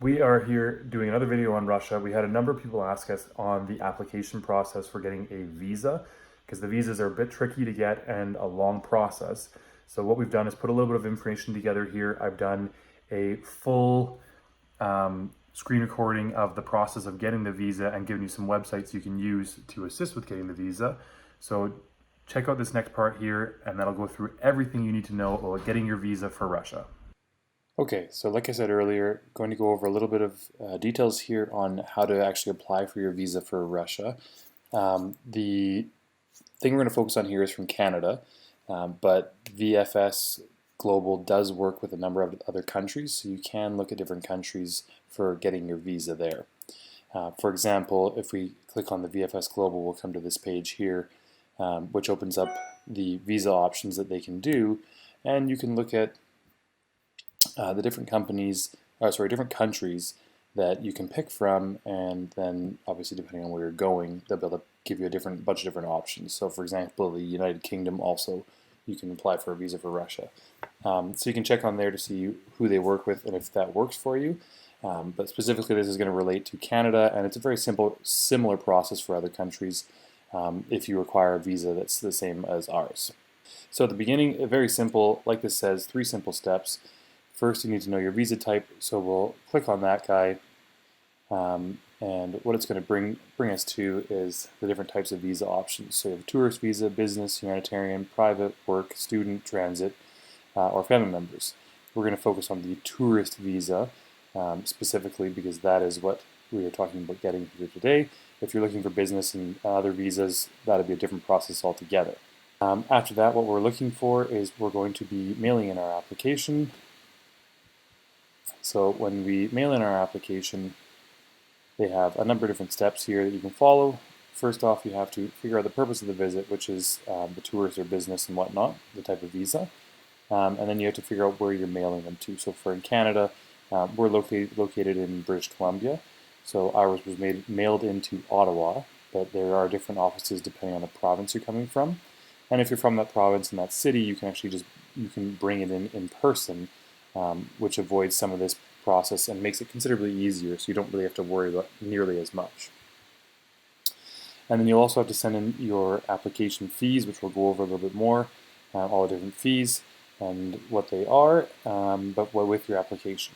We are here doing another video on Russia. We had a number of people ask us on the application process for getting a visa, because the visas are a bit tricky to get and a long process. So what we've done is put a little bit of information together here. I've done a full screen recording of the process of getting the visa and given you some websites you can use to assist with getting the visa. So check out this next part here, and that'll go through everything you need to know about getting your visa for Russia. Okay, so like I said earlier, going to go over a little bit of details here on how to actually apply for your visa for Russia. The thing we're going to focus on here is from Canada, but VFS Global does work with a number of other countries, so you can look at different countries for getting your visa there. For example, if we click on the VFS Global, we'll come to this page here, which opens up the visa options that they can do, and you can look at the different different countries that you can pick from, and then obviously depending on where you're going, they'll be able to give you a bunch of different options. So for example, the United Kingdom also, you can apply for a visa for Russia. So you can check on there to see who they work with and if that works for you. But specifically this is going to relate to Canada, and it's a very similar process for other countries if you require a visa that's the same as ours. So at the beginning, very simple, like this says, 3 simple steps. First, you need to know your visa type, so we'll click on that guy, and what it's going to bring us to is the different types of visa options. So you have tourist visa, business, humanitarian, private, work, student, transit, or family members. We're going to focus on the tourist visa specifically because that is what we are talking about getting here today. If you're looking for business and other visas, that'll be a different process altogether. After that, what we're looking for is we're going to be mailing in our application. So when we mail in our application, they have a number of different steps here that you can follow. First off, you have to figure out the purpose of the visit, which is the tourist or business and whatnot, the type of visa. And then you have to figure out where you're mailing them to. So for in Canada, we're located in British Columbia. So ours was mailed into Ottawa, but there are different offices depending on the province you're coming from. And if you're from that province and that city, you can actually bring it in person, which avoids some of this process and makes it considerably easier, so you don't really have to worry about nearly as much. And then you'll also have to send in your application fees, which we'll go over a little bit more, all the different fees and what they are, but with your application.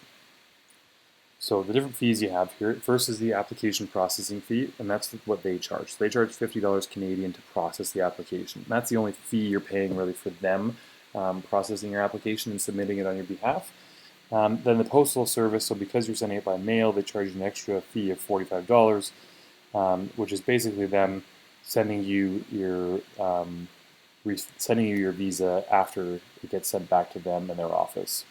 So the different fees you have here, first is the application processing fee, and that's what they charge. So they charge $50 Canadian to process the application. That's the only fee you're paying really for them processing your application and submitting it on your behalf. Then the postal service, so because you're sending it by mail, they charge you an extra fee of $45, which is basically them sending you your visa after it gets sent back to them in their office.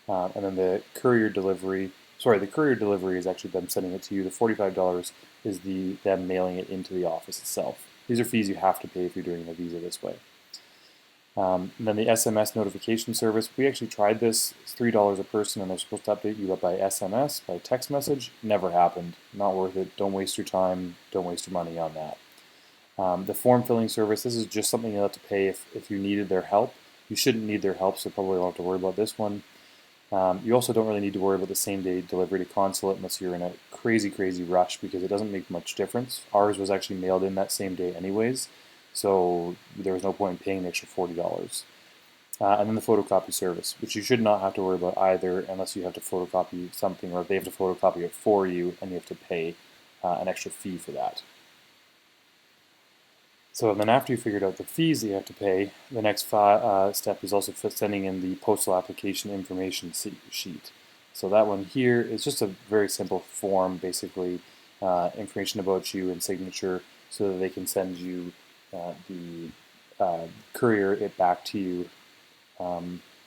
And then the courier delivery is actually them sending it to you. The $45 is them mailing it into the office itself. These are fees you have to pay if you're doing the visa this way. And then the SMS notification service, we actually tried this. It's $3 a person, and they're supposed to update you by SMS, by text message. Never happened. Not worth it. Don't waste your time. Don't waste your money on that. The form filling service, this is just something you'll have to pay if you needed their help. You shouldn't need their help, so probably won't have to worry about this one. You also don't really need to worry about the same-day delivery to consulate unless you're in a crazy rush, because it doesn't make much difference. Ours was actually mailed in that same day anyways, so there was no point in paying the extra $40. And then the photocopy service, which you should not have to worry about either unless you have to photocopy something, or if they have to photocopy it for you and you have to pay an extra fee for that. So then after you figured out the fees that you have to pay, the next step is also sending in the postal application information sheet. So that one here is just a very simple form, basically information about you and signature, so that they can send you courier it back to you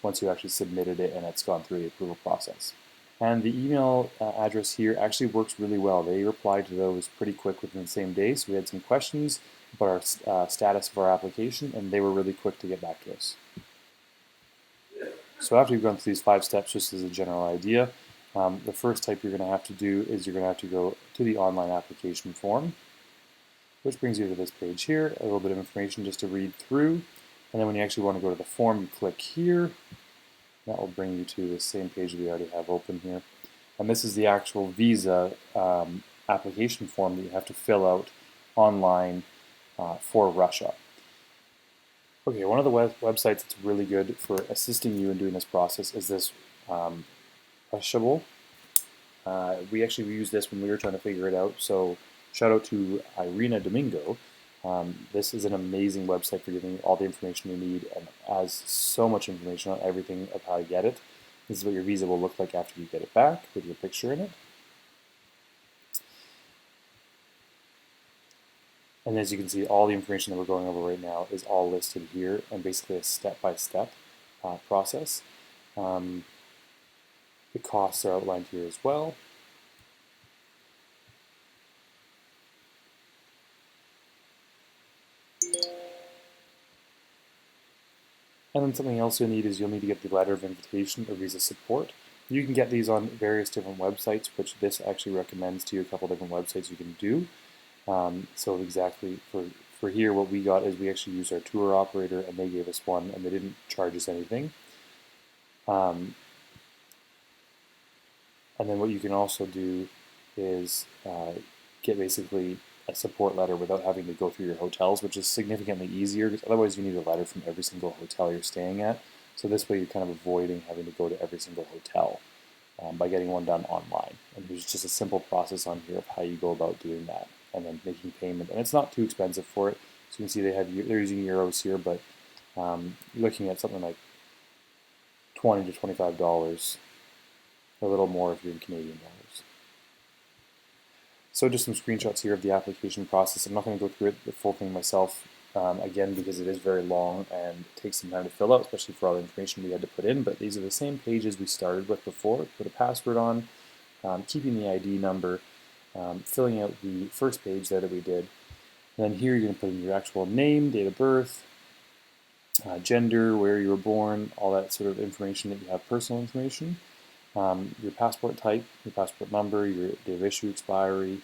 once you actually submitted it and it's gone through the approval process. And the email address here actually works really well. They replied to those pretty quick within the same day, so we had some questions about our status of our application, and they were really quick to get back to us. So after you've gone through these 5 steps, just as a general idea, the first type you're going to have to do is you're going to have to go to the online application form, which brings you to this page here, a little bit of information just to read through. And then when you actually want to go to the form, you click here. That will bring you to the same page we already have open here. and this is the actual visa application form that you have to fill out online for Russia. Okay, one of the websites that's really good for assisting you in doing this process is this Rushable. We actually used this when we were trying to figure it out, so shout out to Irina Domingo. This is an amazing website for giving you all the information you need, and has so much information on everything of how to get it. This is what your visa will look like after you get it back, with your picture in it. And as you can see, all the information that we're going over right now is all listed here, and basically a step-by-step process. The costs are outlined here as well. And then something else you'll need is you'll need to get the letter of invitation or visa support. You can get these on various different websites, which this actually recommends to you a couple different websites you can do. So exactly for here, what we got is we actually used our tour operator, and they gave us one, and they didn't charge us anything. And then what you can also do is get basically a support letter without having to go through your hotels, which is significantly easier, because otherwise you need a letter from every single hotel you're staying at. So this way you're kind of avoiding having to go to every single hotel by getting one done online. And there's just a simple process on here of how you go about doing that, and then making payment. And it's not too expensive for it. So you can see they're using euros here, but you're looking at something like $20 to $25, a little more if you're in Canadian dollars. So just some screenshots here of the application process. I'm not going to go through the full thing myself, again, because it is very long and takes some time to fill out, especially for all the information we had to put in. But these are the same pages we started with before. Put a password on, keeping the ID number, filling out the first page there that we did. And then here you're going to put in your actual name, date of birth, gender, where you were born, all that sort of information that you have, personal information. Your passport type, your passport number, your date of issue, expiry,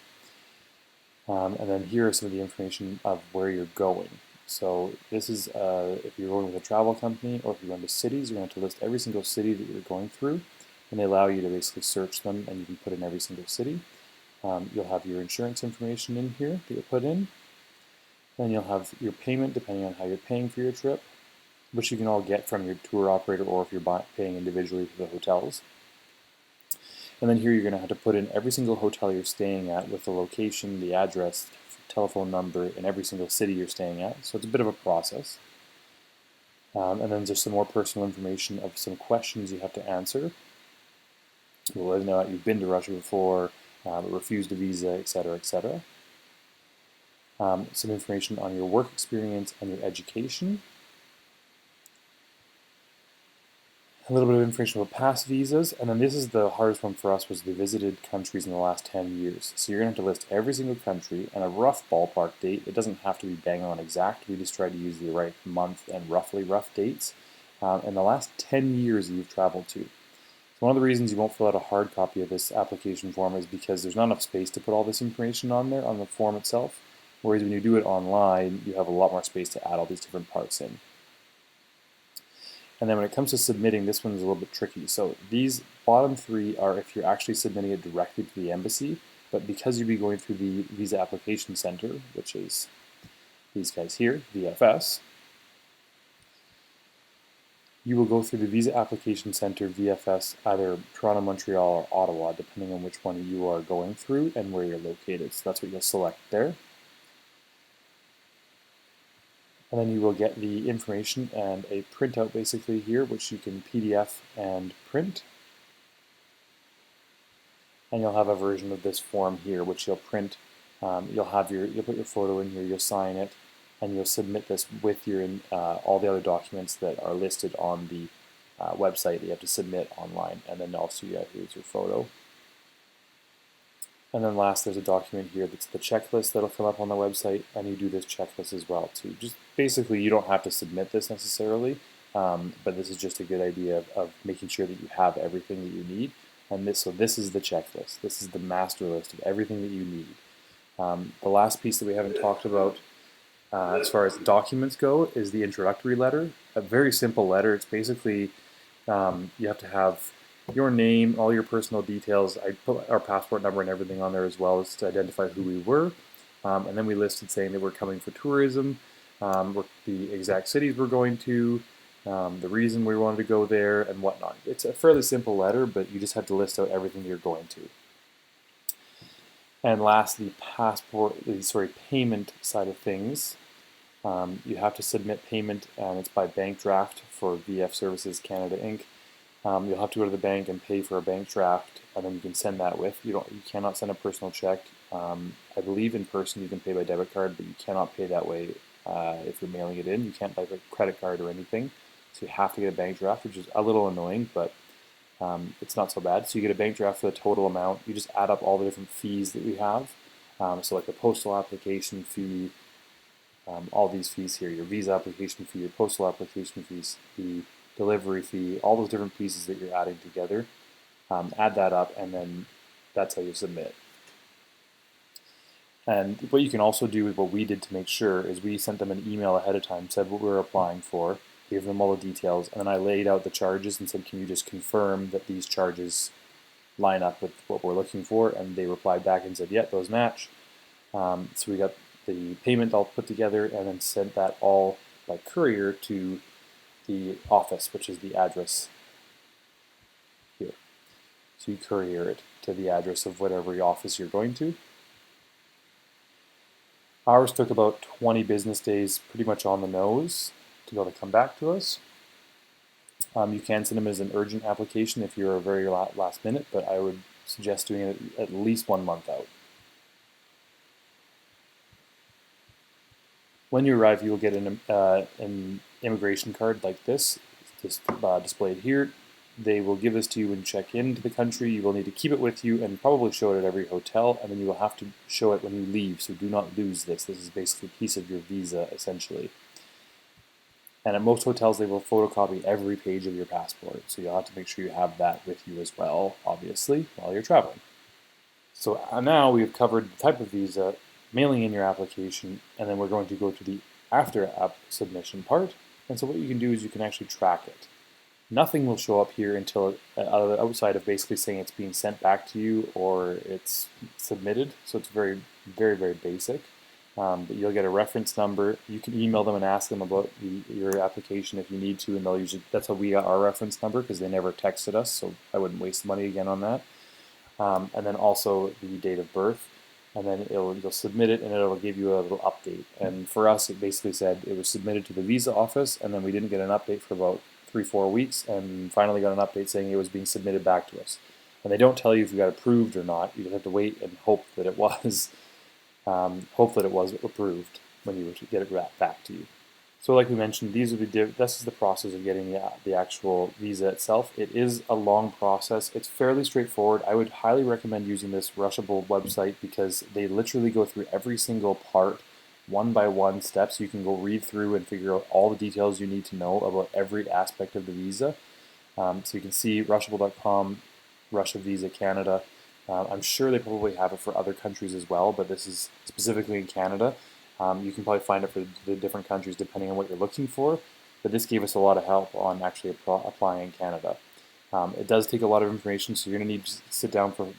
and then here are some of the information of where you're going. So this is if you're going with a travel company, or if you're going to cities, you're going to have to list every single city that you're going through, and they allow you to basically search them, and you can put in every single city. You'll have your insurance information in here that you put in, then you'll have your payment depending on how you're paying for your trip, which you can all get from your tour operator, or if you're paying individually for the hotels. And then here you're going to have to put in every single hotel you're staying at with the location, the address, telephone number, in every single city you're staying at. So it's a bit of a process. And then there's some more personal information of some questions you have to answer. Whether or not you've been to Russia before, refused a visa, etc., etc. Some information on your work experience and your education. A little bit of information about past visas, and then this is the hardest one for us, was the visited countries in the last 10 years. So you're going to have to list every single country and a rough ballpark date. It doesn't have to be bang on exact. We just try to use the right month and roughly rough dates in the last 10 years that you've traveled to. So one of the reasons you won't fill out a hard copy of this application form is because there's not enough space to put all this information on there on the form itself, whereas when you do it online, you have a lot more space to add all these different parts in. And then when it comes to submitting, this one's a little bit tricky. So these bottom three are if you're actually submitting it directly to the embassy, but because you'll be going through the Visa Application Center, which is these guys here, VFS, you will go through the Visa Application Center, VFS, either Toronto, Montreal, or Ottawa, depending on which one you are going through and where you're located. So that's what you'll select there. And then you will get the information and a printout basically here, which you can PDF and print. And you'll have a version of this form here, which you'll print. You'll put your photo in here, you'll sign it, and you'll submit this with your all the other documents that are listed on the website that you have to submit online. And then also, here's your photo. And then last, there's a document here that's the checklist that'll come up on the website, and you do this checklist as well too. Just basically, you don't have to submit this necessarily, but this is just a good idea of making sure that you have everything that you need. And so this is the checklist. This is the master list of everything that you need. The last piece that we haven't talked about as far as documents go is the introductory letter. A very simple letter. It's basically you have to have your name, all your personal details. I put our passport number and everything on there as well, as to identify who we were. And then we listed saying that we're coming for tourism, the exact cities we're going to, the reason we wanted to go there, and whatnot. It's a fairly simple letter, but you just have to list out everything you're going to. And lastly, payment side of things. You have to submit payment, and it's by bank draft for VF Services Canada Inc. You'll have to go to the bank and pay for a bank draft, and then you can send that with. You cannot send a personal check. I believe in person you can pay by debit card, but you cannot pay that way if you're mailing it in. You can't buy a credit card or anything, so you have to get a bank draft, which is a little annoying, but it's not so bad. So you get a bank draft for the total amount. You just add up all the different fees that we have. So like the postal application fee, all these fees here, your visa application fee, your postal application fees, the delivery fee, all those different pieces that you're adding together. Add that up, and then that's how you submit. And what you can also do is what we did to make sure is we sent them an email ahead of time, said what we were applying for, gave them all the details, and then I laid out the charges and said, can you just confirm that these charges line up with what we're looking for? And they replied back and said, yeah, those match. So we got the payment all put together and then sent that all by courier to the office, which is the address here. So you courier it to the address of whatever office you're going to. Ours took about 20 business days, pretty much on the nose, to be able to come back to us. You can send them as an urgent application if you're a very last minute, but I would suggest doing it at least 1 month out. When you arrive, you will get an immigration card like this, displayed here. They will give this to you when you check into the country. You will need to keep it with you and probably show it at every hotel, and then you will have to show it when you leave, so do not lose this. This is basically a piece of your visa, essentially. And at most hotels, they will photocopy every page of your passport, so you'll have to make sure you have that with you as well, obviously, while you're traveling. So now we've covered the type of visa, mailing in your application, and then we're going to go to the after app submission part. And so what you can do is you can actually track it. Nothing will show up here until outside of basically saying it's being sent back to you or it's submitted. So it's very, very, very basic. But you'll get a reference number. You can email them and ask them about your application if you need to, and they'll usually, that's how we got our reference number, because they never texted us, so I wouldn't waste money again on that. And then also the date of birth, and then you'll submit it, and it'll give you a little update. And for us, it basically said it was submitted to the visa office, and then we didn't get an update for about 3-4 weeks, and finally got an update saying it was being submitted back to us. And they don't tell you if you got approved or not. You just have to wait and hope that it was. Hope that it was approved when you were to get it back to you. So like we mentioned, this is the process of getting the actual visa itself. It is a long process. It's fairly straightforward. I would highly recommend using this Rushable website because they literally go through every single part, one by one step, so you can go read through and figure out all the details you need to know about every aspect of the visa. So you can see Rushable.com, Russia Visa Canada. I'm sure they probably have it for other countries as well, but this is specifically in Canada. You can probably find it for the different countries depending on what you're looking for, but this gave us a lot of help on actually applying in Canada. It does take a lot of information, so you're going to need to sit down for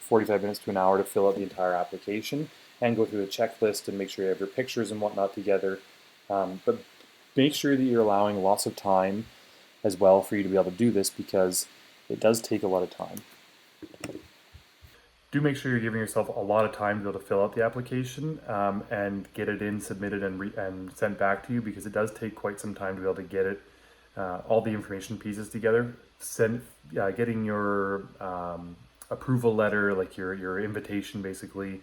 45 minutes to an hour to fill out the entire application and go through the checklist and make sure you have your pictures and whatnot together. But make sure that you're allowing lots of time as well for you to be able to do this because it does take a lot of time. Do make sure you're giving yourself a lot of time to be able to fill out the application and get it in, submitted, and sent back to you, because it does take quite some time to be able to get it, all the information pieces together. Getting your approval letter, like your invitation, basically,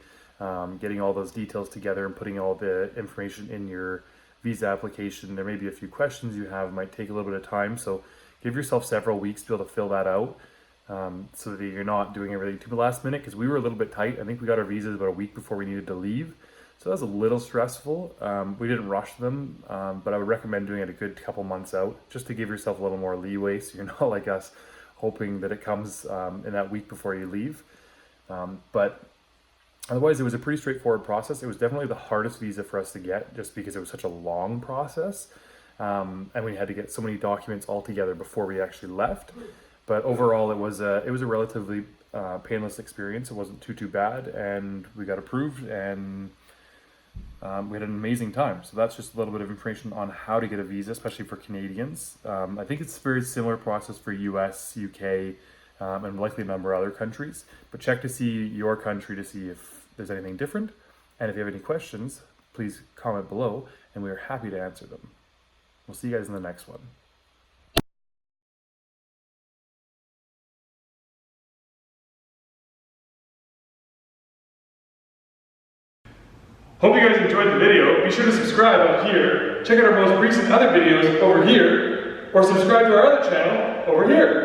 getting all those details together and putting all the information in your visa application. There may be a few questions you have, might take a little bit of time, so give yourself several weeks to be able to fill that out. So that you're not doing everything to the last minute, because we were a little bit tight. I think we got our visas about a week before we needed to leave, so that was a little stressful. We didn't rush them, but I would recommend doing it a good couple months out, just to give yourself a little more leeway, so you're not like us hoping that it comes in that week before you leave. But otherwise, it was a pretty straightforward process. It was definitely the hardest visa for us to get, just because it was such a long process, and we had to get so many documents all together before we actually left. But overall, it was a relatively painless experience. It wasn't too bad, and we got approved, and we had an amazing time. So that's just a little bit of information on how to get a visa, especially for Canadians. I think it's a very similar process for US, UK, and likely a number of other countries. But check to see your country to see if there's anything different. And if you have any questions, please comment below, and we are happy to answer them. We'll see you guys in the next one. Hope you guys enjoyed the video. Be sure to subscribe up here. Check out our most recent other videos over here, or subscribe to our other channel over here.